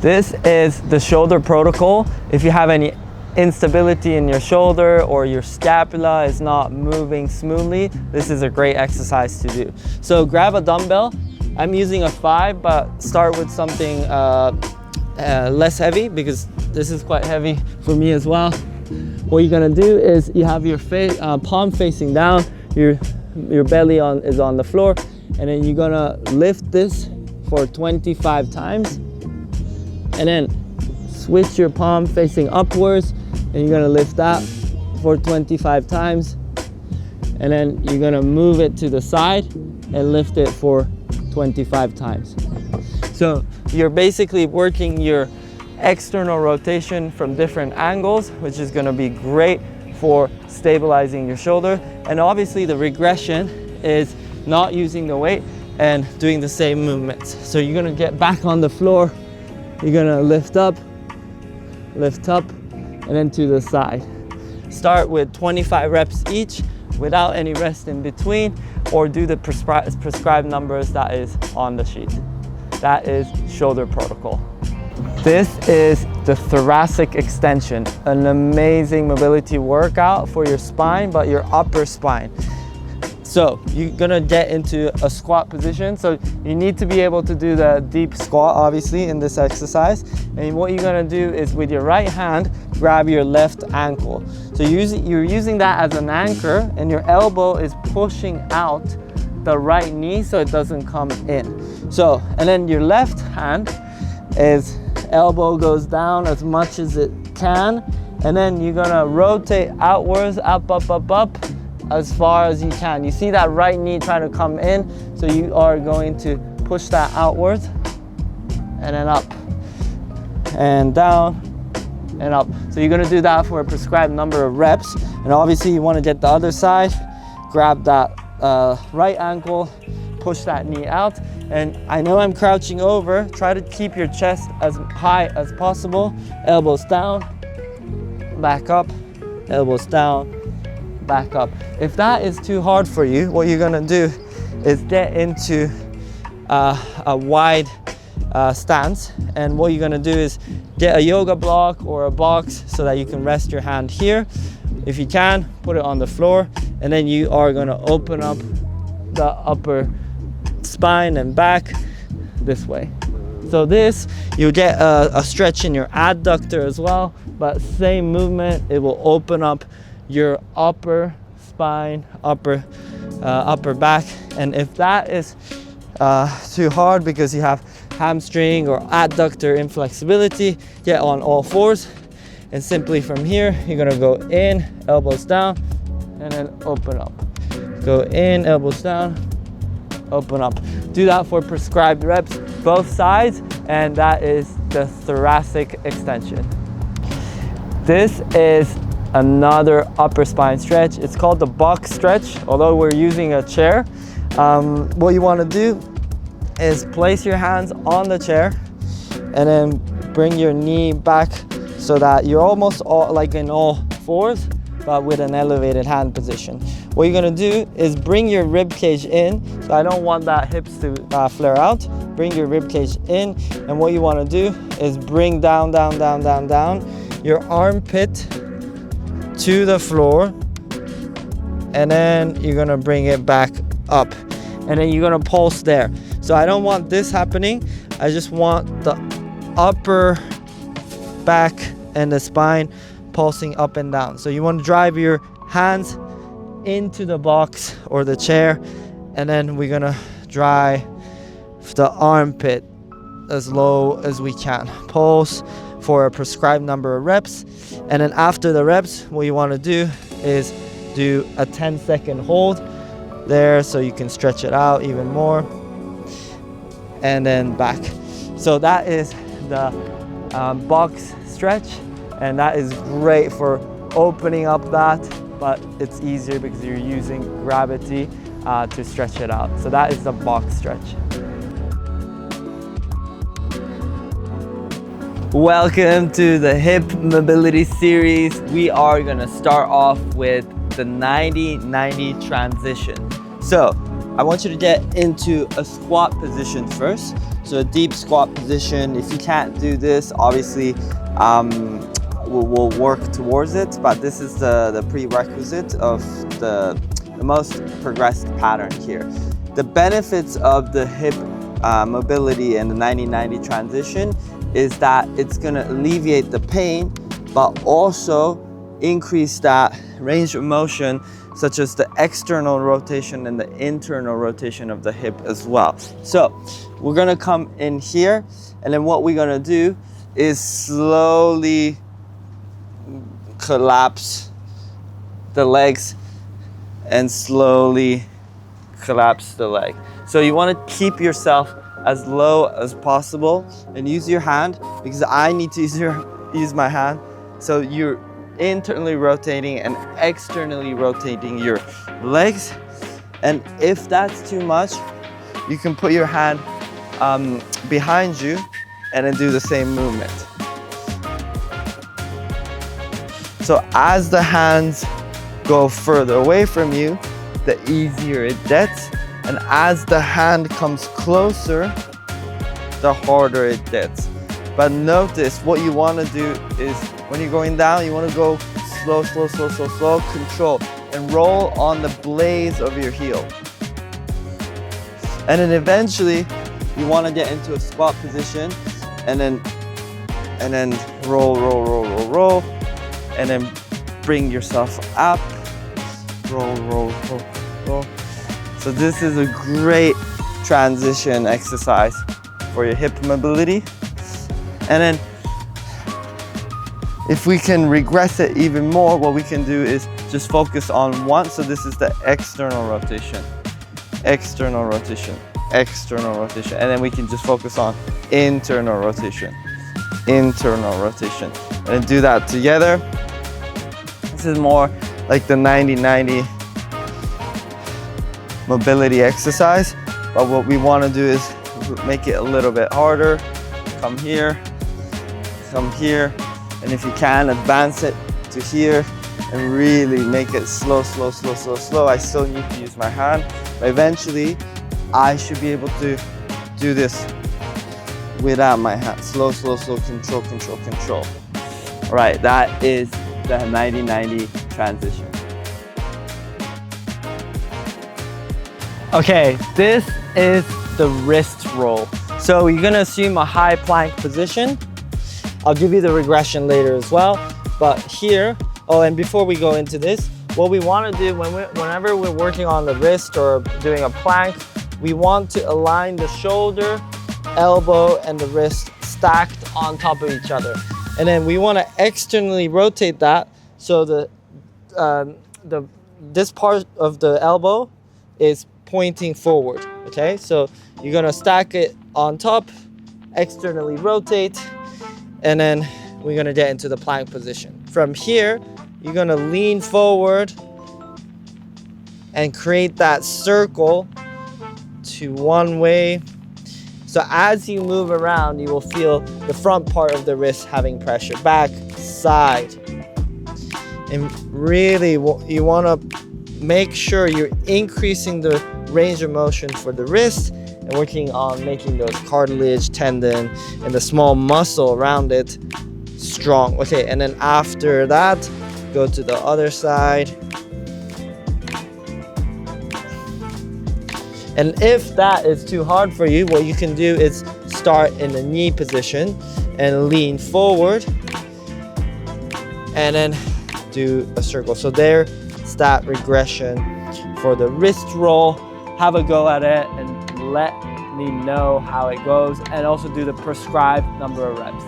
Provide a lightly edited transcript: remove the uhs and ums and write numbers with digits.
This is the shoulder protocol. If you have any instability in your shoulder or your scapula is not moving smoothly, this is a great exercise to do. So grab a dumbbell. I'm using a 5, but start with something less heavy because this is quite heavy for me as well. What you're gonna do is you have your palm facing down, your belly is on the floor, and then you're gonna lift this for 25 times, and then switch your palm facing upwards, and you're gonna lift that for 25 times, and then you're gonna move it to the side and lift it for 25 times. So you're basically working your external rotation from different angles, which is going to be great for stabilizing your shoulder. And obviously the regression is not using the weight and doing the same movements. So you're going to get back on the floor, you're going to lift up, and then to the side. Start with 25 reps each without any rest in between, or do the prescribed numbers that is on the sheet. That is shoulder protocol. This is the thoracic extension, an amazing mobility workout for your spine, but your upper spine. So you're gonna get into a squat position. So you need to be able to do the deep squat, obviously, in this exercise. And what you're gonna do is with your right hand, grab your left ankle. So you're using that as an anchor, and your elbow is pushing out the right knee so it doesn't come in. So, and then your left hand is elbow goes down as much as it can, and then you're gonna rotate outwards, up, as far as you can. You see that right knee trying to come in, so you are going to push that outwards, and then up, and down, and up. So you're gonna do that for a prescribed number of reps, and obviously you wanna get the other side, grab that right ankle, push that knee out. And I know I'm crouching over, try to keep your chest as high as possible. Elbows down, back up, elbows down, back up. If that is too hard for you, what you're gonna do is get into a wide stance. And what you're gonna do is get a yoga block or a box so that you can rest your hand here. If you can, put it on the floor, and then you are gonna open up the upper spine and back this way. So this, you get a stretch in your adductor as well, but same movement, it will open up your upper spine, upper back. And if that is too hard because you have hamstring or adductor inflexibility, get on all fours, and simply from here, you're gonna go in, elbows down, and then open up. Go in, elbows down, open up. Do that for prescribed reps, both sides, and that is the thoracic extension. This is another upper spine stretch. It's called the box stretch, although we're using a chair. What you wanna do is place your hands on the chair and then bring your knee back so that you're almost like in all fours, but with an elevated hand position. What you're gonna do is bring your rib cage in. So I don't want that hips to flare out. Bring your rib cage in, and what you wanna do is bring down your armpit to the floor, and then you're gonna bring it back up, and then you're gonna pulse there. So I don't want this happening. I just want the upper back and the spine pulsing up and down. So you want to drive your hands into the box or the chair, and then we're gonna drive the armpit as low as we can. Pulse for a prescribed number of reps, and then after the reps, what you want to do is do a 10-second hold there so you can stretch it out even more, and then back. So that is the box stretch, and that is great for opening up that, but it's easier because you're using gravity to stretch it out. So that is the box stretch. Welcome to the hip mobility series. We are gonna start off with the 90-90 transition. So I want you to get into a squat position first. So a deep squat position. If you can't do this, obviously we'll work towards it, but this is the prerequisite of the most progressed pattern here. The benefits of the hip mobility and the 90-90 transition is that it's going to alleviate the pain, but also increase that range of motion, such as the external rotation and the internal rotation of the hip as well. So we're going to come in here, and then what we're going to do is slowly collapse the legs and slowly collapse the leg. So you want to keep yourself as low as possible and use your hand, because I need to use my hand. So you're internally rotating and externally rotating your legs. And if that's too much, you can put your hand behind you and then do the same movement. So as the hands go further away from you, the easier it gets. And as the hand comes closer, the harder it gets. But notice what you want to do is when you're going down, you want to go slow, slow, slow, slow, slow, control, and roll on the blades of your heel. And then eventually, you want to get into a squat position, and then roll, roll, roll, roll, roll, and then bring yourself up, roll, roll, roll, roll. So this is a great transition exercise for your hip mobility. And then if we can regress it even more, what we can do is just focus on one. So this is the external rotation, external rotation, external rotation. And then we can just focus on internal rotation, internal rotation. And do that together. This is more like the 90-90 mobility exercise, but what we want to do is make it a little bit harder. Come here, and if you can, advance it to here and really make it slow, slow, slow, slow, slow. I still need to use my hand, but eventually I should be able to do this without my hand. Slow, slow, slow, control, control, control. All right, that is the 90-90 transition. Okay, this is the wrist roll. So you're gonna assume a high plank position. I'll give you the regression later as well. But here, oh, and before we go into this, what we wanna do whenever we're working on the wrist or doing a plank, we want to align the shoulder, elbow, and the wrist stacked on top of each other. And then we wanna externally rotate that so this part of the elbow is pointing forward, okay? So you're gonna stack it on top, externally rotate, and then we're gonna get into the plank position. From here, you're gonna lean forward and create that circle to one way. So as you move around, you will feel the front part of the wrist having pressure, back, side. And really, you wanna make sure you're increasing the range of motion for the wrist and working on making those cartilage, tendon, and the small muscle around it strong. Okay, and then after that, go to the other side. And if that is too hard for you, what you can do is start in the knee position and lean forward and then do a circle. So there's that regression for the wrist roll. Have a go at it and let me know how it goes, and also do the prescribed number of reps.